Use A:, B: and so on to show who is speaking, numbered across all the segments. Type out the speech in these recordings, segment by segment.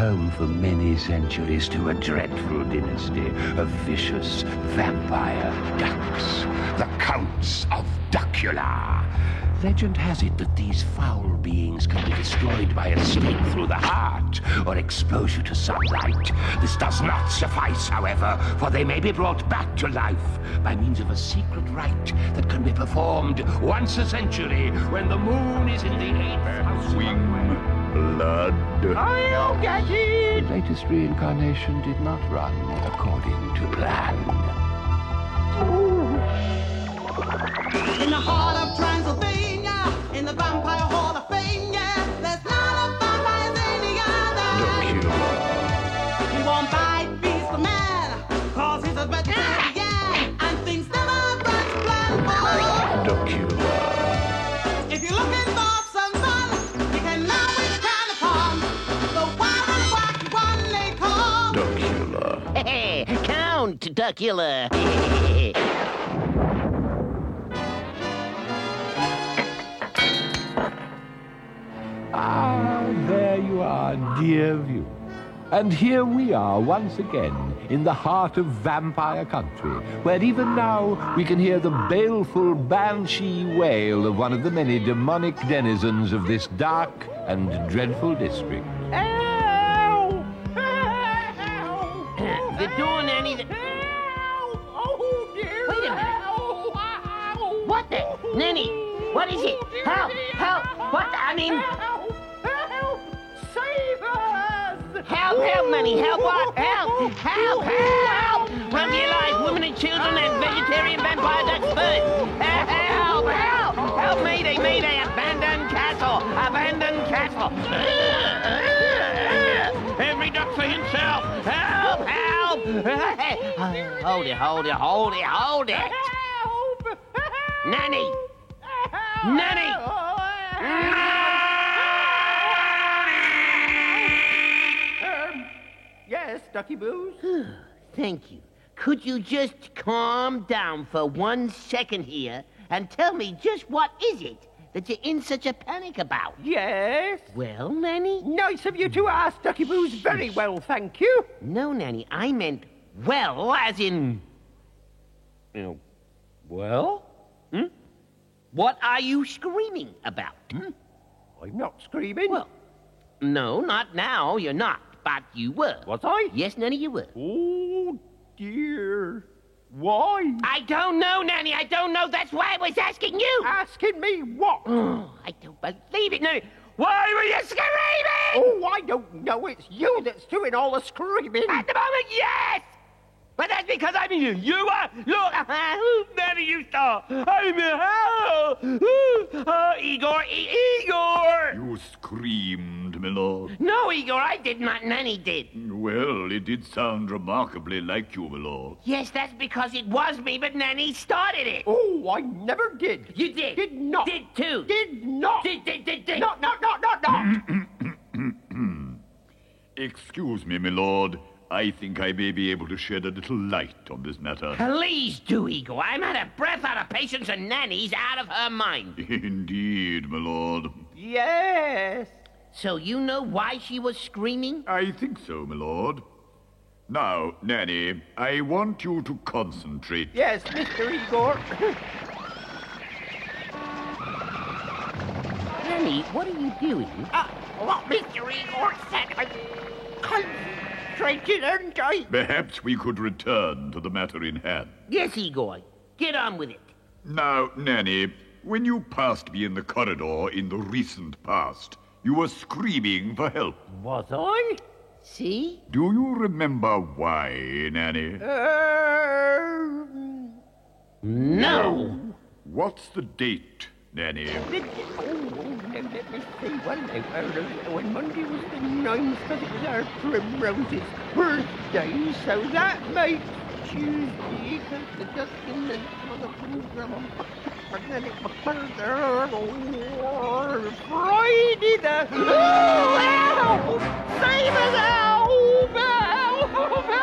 A: home for many centuries to a dreadful dynasty of vicious vampire ducks, the Counts of Duckula. Legend has it that these foul beings can be destroyed by a stake through the heart or exposure to sunlight. This does not suffice, however, for they may be brought back to life by means of a secret rite that can be performed once a century when the moon is in the 8th house.
B: Wing blood.
C: I'll get it!
A: The latest reincarnation did not run according to plan.
D: In the heart of Transylvania, in the Vampire Hall of Fame, yeah, there's not a vampire any other. He won't bite beast for man, cause he's a vegetarian, and things never run to plan for. If you're looking for some fun, you can always count upon the wild and wacky one they call
E: Hey, Count Duckula.
A: Ah, there you are, dear view. And here we are once again in the heart of vampire country, where even now we can hear the baleful banshee wail of one of the many demonic denizens of this dark and dreadful district.
C: Help!
E: The door, Nanny.
C: Oh, dear.
E: Wait a minute.
C: Help!
E: What the? Nanny, what is it? Help! Help! What the? I mean...
C: Help! Help! Save us!
E: Help, Nanny, help what? Help! Help! Run for your life, women and children and vegetarian vampire ducks first! Help! Mayday! Abandoned castle! Every duck for himself! Help! Hold it!
C: Help!
E: Nanny!
C: Yes, Ducky Boos?
E: Thank you. Could you just calm down for 1 second here and tell me just what is it that you're in such a panic about?
C: Yes?
E: Well, Nanny?
C: Nice of you to ask, Ducky Boos. Very well, thank you.
E: No, Nanny, I meant well, as in...
C: Well?
E: What are you screaming about?
C: I'm not screaming.
E: Well, no, not now, you're not. But you were.
C: Was I?
E: Yes, Nanny, you were.
C: Oh, dear. Why?
E: I don't know, Nanny, I don't know. That's why I was asking you.
C: Asking me what?
E: Oh, I don't believe it, Nanny. Why were you screaming?
C: Oh, I don't know. It's you that's doing all the screaming.
E: At the moment, yes! But that's because I'm in you are. Look, Nanny, you saw. I'm in hell. Igor.
B: You screamed, my lord.
E: No, Igor, I did not. Nanny did.
B: Well, it did sound remarkably like you, my lord.
E: Yes, that's because it was me, but Nanny started it.
C: Oh, I never did.
E: You did.
C: Did not.
E: Did too.
C: Did not.
E: Did.
C: Not.
B: Excuse me, my lord. I think I may be able to shed a little light on this matter.
E: Please do, Igor. I'm out of breath, out of patience, and Nanny's out of her mind.
B: Indeed, my lord.
C: Yes.
E: So you know why she was screaming?
B: I think so, my lord. Now, Nanny, I want you to concentrate.
C: Yes, Mr. Igor.
E: Nanny, what are you doing?
C: What Mr. Igor said, I'm concentrated, aren't I?
B: Perhaps we could return to the matter in hand.
E: Yes, Igor. Get on with it.
B: Now, Nanny, when you passed me in the corridor in the recent past, you were screaming for help.
C: Was I?
E: See?
B: Do you remember why, Nanny?
E: No!
B: What's the date, Nanny?
C: Let me see. When Monday was the 9th, because it was our Primrose's birthday, so that makes Tuesday, because the Dustin and the program. And then it was Friday the... Oh, help! Save us, help!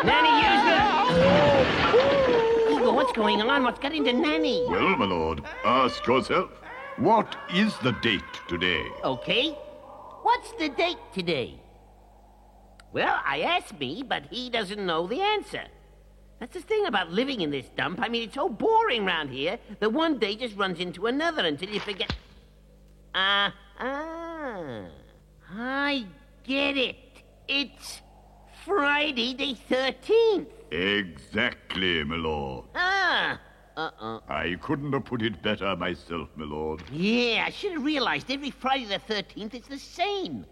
E: Nanny, use the... Igor, what's going on? What's got into Nanny?
B: Well, my lord, ask yourself, what is the date today?
E: Okay. What's the date today? Well, I asked me, but he doesn't know the answer. That's the thing about living in this dump. I mean, it's so boring round here that one day just runs into another until you forget... I get it. It's Friday the 13th.
B: Exactly, my lord. I couldn't have put it better myself, my lord.
E: Yeah, I should have realized every Friday the 13th it's the same.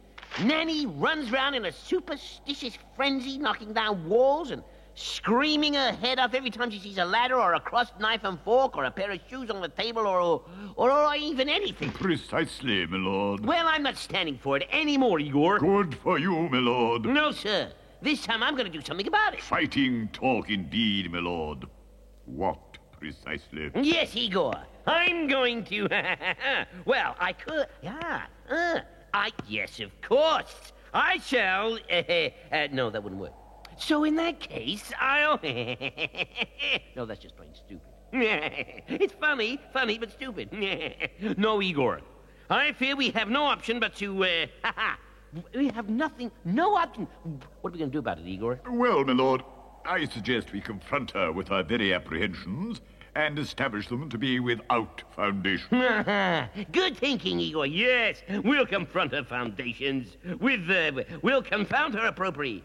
E: Nanny runs round in a superstitious frenzy, knocking down walls and screaming her head off every time she sees a ladder or a crossed knife and fork or a pair of shoes on the table or even anything.
B: Precisely, my lord.
E: Well, I'm not standing for it anymore, Igor.
B: Good for you, my lord.
E: No, sir. This time I'm going to do something about it.
B: Fighting talk indeed, my lord. What precisely?
E: Yes, Igor. I'm going to... well, I could... Yes, of course. I shall... no, that wouldn't work. So in that case, I'll... No, that's just plain stupid. It's funny, but stupid. No, Igor. I fear we have no option but to... We have no option. What are we going to do about it, Igor?
B: Well, my lord, I suggest we confront her with our very apprehensions and establish them to be without foundation.
E: Good thinking, Igor. Yes, we'll confront her foundations with... we'll confound her appropriately.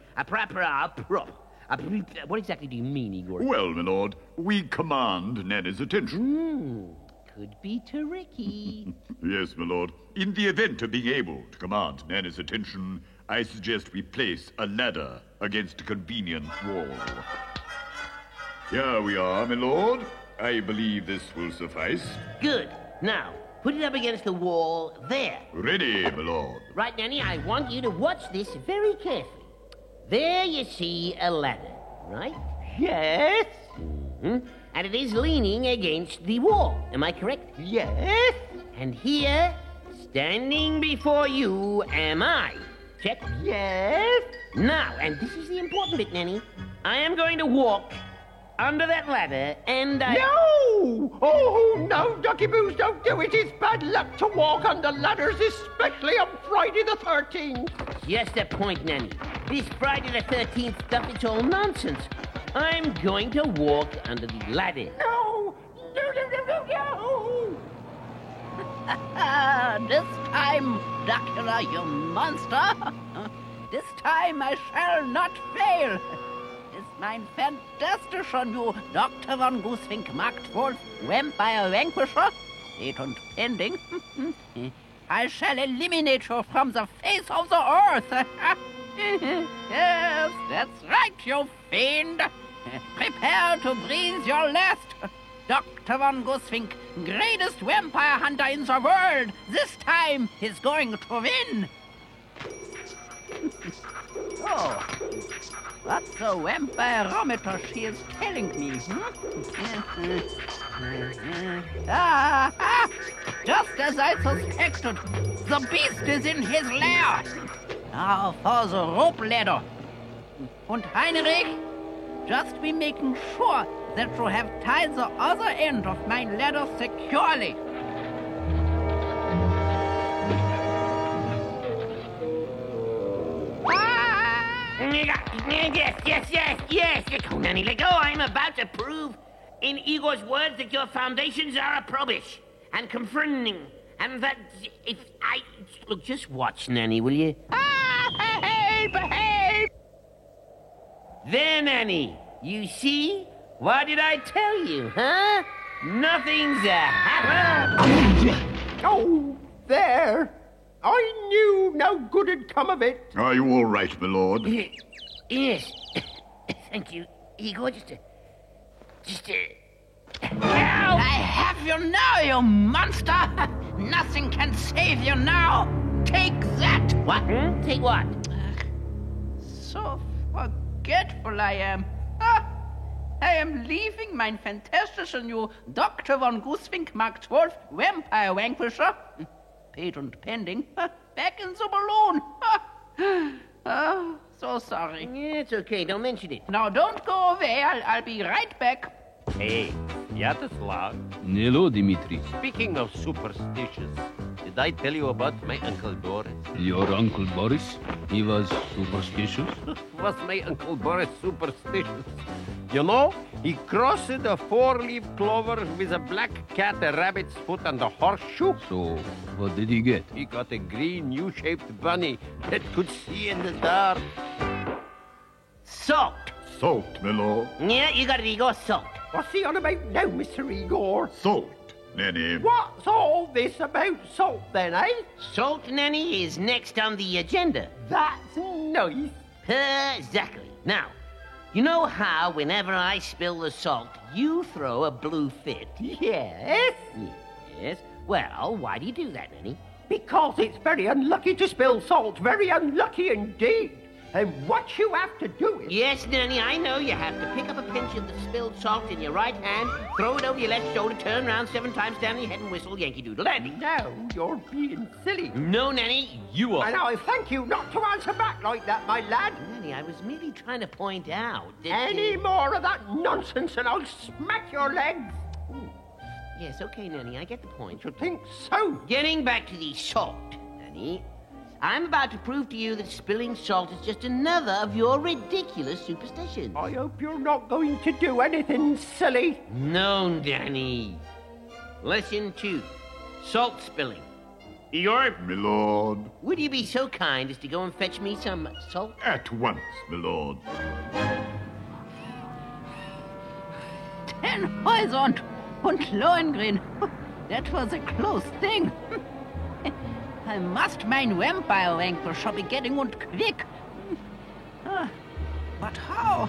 E: What exactly do you mean, Igor?
B: Well, my lord, we command Nanny's attention.
E: Could be tricky.
B: Yes, my lord. In the event of being able to command Nanny's attention, I suggest we place a ladder against a convenient wall. Here we are, my lord. I believe this will suffice.
E: Good. Now, put it up against the wall there.
B: Ready, my lord.
E: Right, Nanny, I want you to watch this very carefully. There you see a ladder, right?
C: Yes?
E: And it is leaning against the wall. Am I correct?
C: Yes?
E: And here, standing before you, am I. Check?
C: Yes?
E: Now, and this is the important bit, Nanny. I am going to walk under that ladder, and I...
C: No! Oh, no, Ducky Boos, don't do it. It's bad luck to walk under ladders, especially on Friday the 13th.
E: Just the point, Nanny. This Friday the 13th stuff, it's all nonsense. I'm going to walk under the ladder.
C: No! No!
F: This time, Dracula, you monster. This time I shall not fail. Ist mein fantastischer new Dr. von Goosewink Mark 12 Vampire Vanquisher, late and pending. I shall eliminate you from the face of the earth. Yes, that's right, you fiend. Prepare to breathe your last. Dr. von Goosewink, greatest vampire hunter in the world, this time is going to win. Oh, what's the vampirometer she is telling me? Just as I suspected, the beast is in his lair. Now for the rope ladder. And Heinrich, just be making sure that you have tied the other end of my ladder securely.
E: Yes. Let go, Nanny, let go. I'm about to prove, in Igor's words, that your foundations are approbish and confronting, and that if I... Look, just watch, Nanny, will you?
C: Behave!
E: There, Nanny. You see? What did I tell you, huh? Nothing's happened.
C: Oh, there. I knew no good had come of it.
B: Are you all right, my lord?
E: Yes. Thank you, Igor. Just
F: I have you now, you monster! Nothing can save you now! Take that!
E: What? Take what?
F: So forgetful I am. I am leaving my fantastische new Dr. von Goosewink Mark 12 Vampire Vanquisher, patent pending, back in the balloon. So sorry.
E: Yeah, it's okay. Don't mention it.
F: Now don't go away. I'll be right back.
G: Hey, Sviatoslav.
H: Hello, Dimitri.
G: Speaking of superstitious, did
E: Did I tell you about my Uncle Boris?
G: Your Uncle Boris? He was superstitious?
C: Was my Uncle Boris superstitious? You know, he crossed a four-leaf clover with a black cat, a rabbit's foot, and a horseshoe.
G: So, what did he get?
C: He got a green U-shaped bunny that could see in the dark.
E: Salt.
B: Salt, my lord.
E: Yeah, you got it, Igor. Salt.
C: What's he on about now, Mr. Igor?
B: Salt, Nanny.
C: What's all this about salt then, eh?
E: Salt, Nanny, is next on the agenda.
C: That's nice.
E: Exactly. Now, you know how whenever I spill the salt, you throw a blue fit?
C: Yes,
E: Yes. Well, why do you do that, Nanny?
C: because it's very unlucky to spill salt. Very unlucky indeed. And what you have to do is...
E: Yes, Nanny, I know you have to pick up a pinch of the spilled salt in your right hand, throw it over your left shoulder, turn around 7 times down your head and whistle Yankee Doodle Dandy.
C: Now you're being silly.
E: No, Nanny, you are.
C: And I thank you not to answer back like that, my lad.
E: Nanny, I was merely trying to point out that...
C: Any more of that nonsense and I'll smack your legs.
E: Yes, okay, Nanny, I get the point.
C: You think so?
E: Getting back to the salt, Nanny, I'm about to prove to you that spilling salt is just another of your ridiculous superstitions.
C: I hope you're not going to do anything silly.
E: No, Nanny. Lesson 2. Salt spilling. Igor,
B: My lord.
E: would you be so kind as to go and fetch me some salt?
B: At once, my lord.
F: 10 Horizont und Lohengrin. That was a close thing. I must mein vampire ankle shall be getting und quick. But how?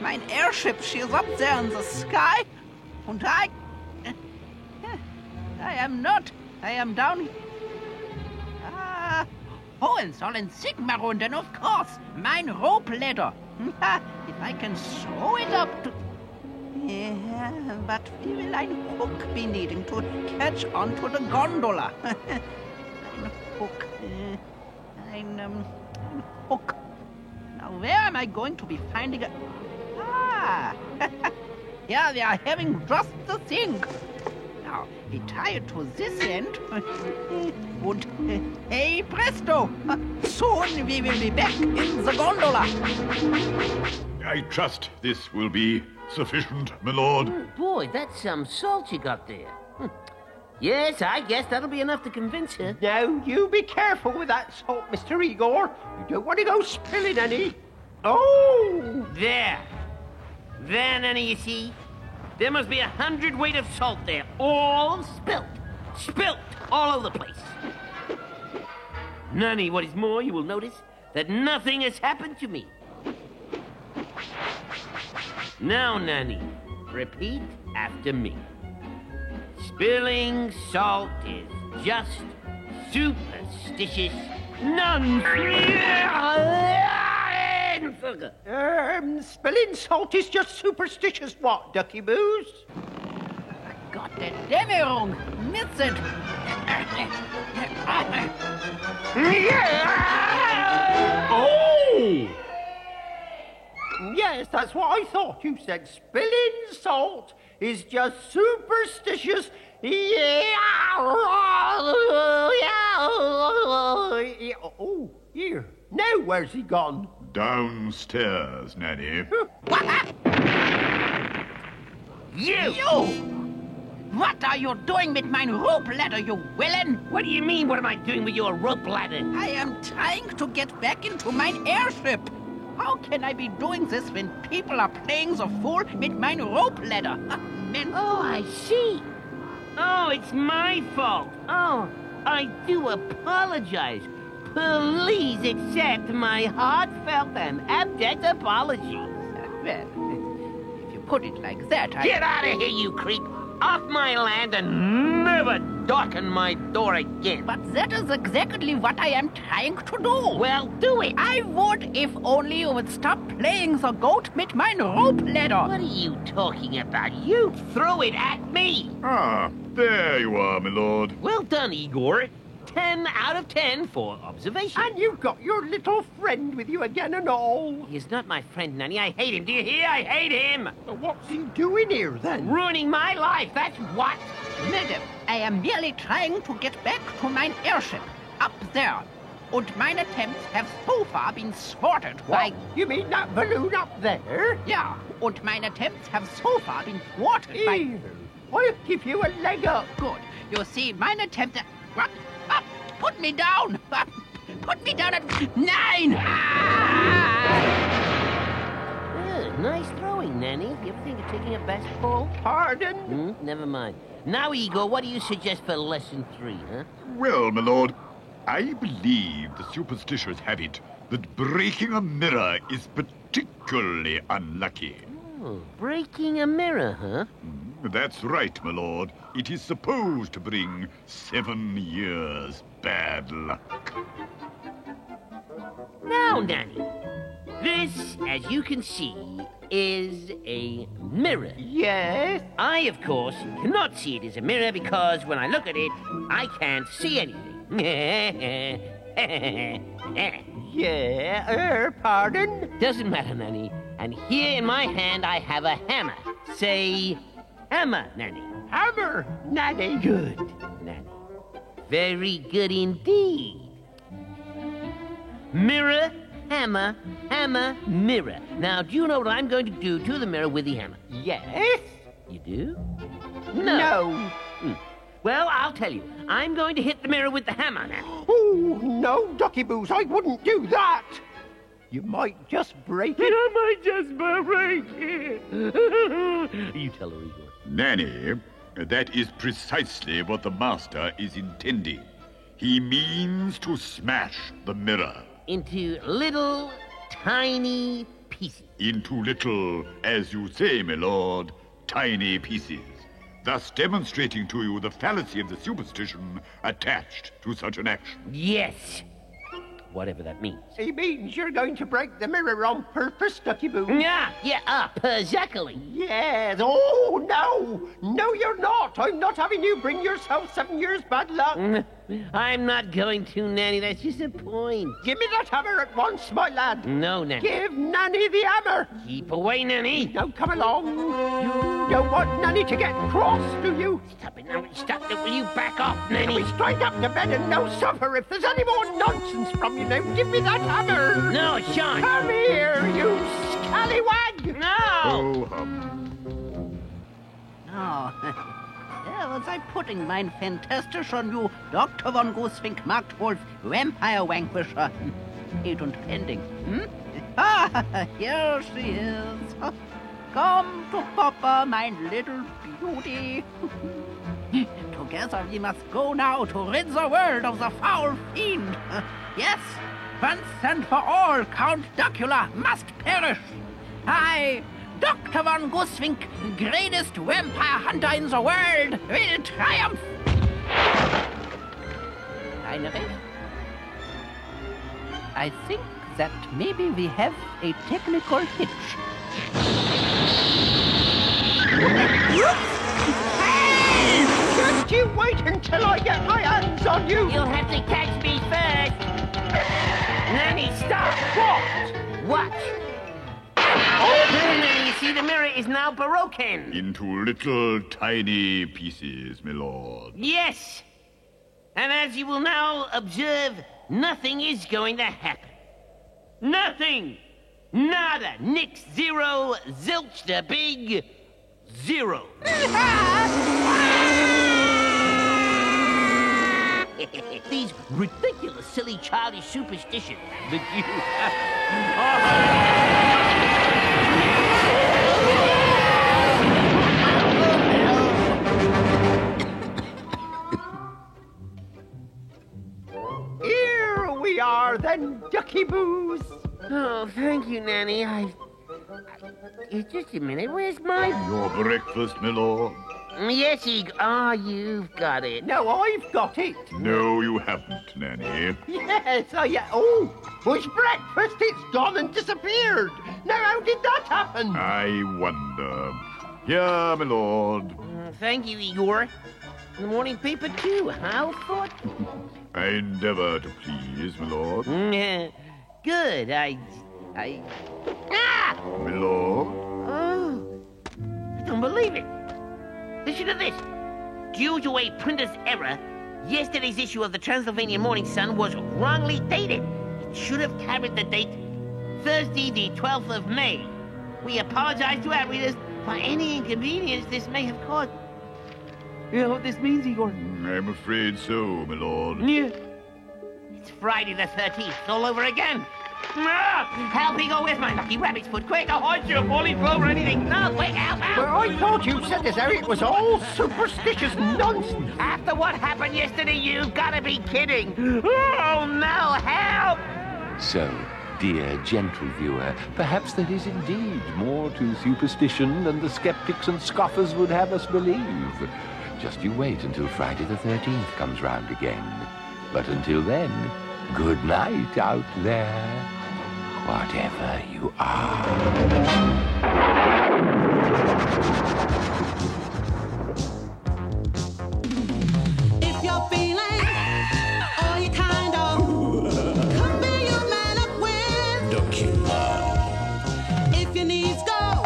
F: Mein airship, she's up there in the sky. And I am not. I am down. Hohenzollern Sigmarunden, of course. Mein rope ladder. If I can throw it up to... Yeah, but wie will ein hook be needing to catch onto the gondola? Ein hook. Ein hook. Now, where am I going to be finding a... Yeah, they are having just the thing. Now, we tie it to this end. And, hey, presto! Soon we will be back in the gondola.
B: I trust this will be sufficient, my lord.
E: Boy, that's some salt you got there. Yes, I guess that'll be enough to convince her.
C: Now, you be careful with that salt, Mr. Igor. You don't want to go spilling any. Oh!
E: There. There, Nanny, you see? There must be 100 weight of salt there, all spilt. Spilt all over the place. Nanny, what is more, you will notice that nothing has happened to me. Now, Nanny, repeat after me. Spilling salt is just superstitious nonsense.
C: Spilling salt is just superstitious what, Ducky Boos?
F: Gott der Dämmerung! Mitzet!
B: Oh!
C: Yes, that's what I thought. You said spilling salt is just superstitious. Oh, here. Now where's he gone?
B: Downstairs, Nanny.
F: You! What are you doing with my rope ladder, you villain?
E: What do you mean, what am I doing with your rope ladder?
F: I am trying to get back into my airship. How can I be doing this when people are playing the fool with my rope ladder? Man.
E: Oh, I see. Oh, it's my fault. Oh, I do apologize. Please accept my heartfelt and abject apologies.
F: Well, if you put it like that, I...
E: Get out of here, you creep! Off my land and never darken my door again.
F: But that is exactly what I am trying to do.
E: Well, do it.
F: I would if only you would stop playing the goat with my rope ladder.
E: What are you talking about? You throw it at me.
B: Ah, there you are, my lord.
E: Well done, Igor. 10 out of 10 for observation.
C: And you've got your little friend with you again and all.
E: He is not my friend, Nanny. I hate him. Do you hear? I hate him.
C: What's he doing here, then?
E: Ruining my life, that's what.
F: Madam, I am merely trying to get back to my airship up there. And my attempts have so far been thwarted by...
C: You mean that balloon up there?
F: Yeah, and my attempts have so far been thwarted by...
C: Here, I'll give you a leg up.
F: Good. You see, mine attempt... What? Put me down! Put me down at 9!
E: Nice throwing, Nanny. You ever think of taking a basketball?
C: Pardon?
E: Never mind. Now, Igor, what do you suggest for lesson 3, huh?
B: Well, my lord, I believe the superstitious have it that breaking a mirror is particularly unlucky.
E: Oh, breaking a mirror, huh?
B: That's right, my lord. It is supposed to bring 7 years bad luck.
E: Now, Nanny, this, as you can see, is a mirror.
C: Yes?
E: I, of course, cannot see it as a mirror because when I look at it, I can't see anything.
C: Pardon?
E: Doesn't matter, Nanny. And here in my hand, I have a hammer. Say, hammer, Nanny.
C: Hammer, Nanny.
E: Good, Nanny. Very good indeed. Mirror, hammer, hammer, mirror. Now, do you know what I'm going to do to the mirror with the hammer?
C: Yes?
E: You do?
C: No.
E: Well, I'll tell you. I'm going to hit the mirror with the hammer, Nanny.
C: Oh, no, Ducky Boos, I wouldn't do that. You might just break it.
E: I might just break it. You tell her, Igor.
B: Nanny, that is precisely what the master is intending. He means to smash the mirror.
E: Into little, tiny pieces.
B: Into little, as you say, my lord, tiny pieces, thus demonstrating to you the fallacy of the superstition attached to such an action.
E: Yes. Whatever that means.
C: He means you're going to break the mirror on purpose, Ducky Boo.
E: Exactly.
C: Yes. Oh, no. No, you're not. I'm not having you bring yourself 7 years bad luck.
E: I'm not going to, Nanny. That's just a point.
C: Give me that hammer at once, my lad.
E: No, Nanny.
C: Give Nanny the hammer.
E: Keep away, Nanny.
C: Now come along. You don't want Nanny to get cross, do you?
E: Stop it now. Stop it. Will you back off, Nanny?
C: We straight up to bed and no supper. If there's any more nonsense from you now, give me that hammer.
E: No, Sean.
C: Come here, you scallywag.
E: No.
B: Oh,
F: Oh, there was I putting mine fantastisch on you, Dr. von Gooswink Marktwolf, Vampire Vanquisher. Eight und pending, here she is. Come to Papa, my little beauty. Together we must go now to rid the world of the foul fiend. Yes, once and for all, Count Dracula must perish. I, Dr. von Gooswink, greatest vampire hunter in the world, will triumph. Heinrich, I think that maybe we have a technical hitch.
C: Just you wait until I get my hands on you.
E: You'll have to catch me first. Nanny, stop. What? Oh, Nanny, you see, the mirror is now broken.
B: into little tiny pieces, my lord.
E: Yes. And as you will now observe, nothing is going to happen. Nothing. Nada. Nix. Zero. Zilch the big. Zero. These ridiculous, silly, childish superstitions that you...
C: Here we are then, Ducky Boos.
E: Oh, thank you, Nanny. Just a minute. Where's my...
B: Your breakfast, my lord?
E: Yes, you've got it.
C: No, I've got it.
B: No, you haven't, Nanny.
C: Yes, oh, it's breakfast. It's gone and disappeared. Now, how did that happen?
B: I wonder. Here, my lord.
E: Thank you, Igor. The morning paper, too. How thoughtful.
B: I endeavor to please, my lord.
E: Good. Ah!
B: My lord?
E: Oh, I don't believe it. Listen to this. Due to a printer's error, yesterday's issue of the Transylvanian Morning Sun was wrongly dated. It should have carried the date Thursday, the 12th of May. We apologize to our readers for any inconvenience this may have caused. You know what this means, Igor?
B: I'm afraid so, my lord.
E: Yeah. It's Friday the 13th, all over again. Help, Igor, where's my lucky rabbit's foot? Quick, a horseshoe, a falling floor, or anything. No, quick, help.
C: Well, I thought you said this, Harry. It was all superstitious nonsense.
E: After what happened yesterday, you've got to be kidding. Oh, no, help!
A: So, dear gentle viewer, perhaps there is indeed more to superstition than the skeptics and scoffers would have us believe. Just you wait until Friday the 13th comes round again. But until then, good night out there, whatever you are.
D: If you're feeling all you kind of could be your man up with. If your needs go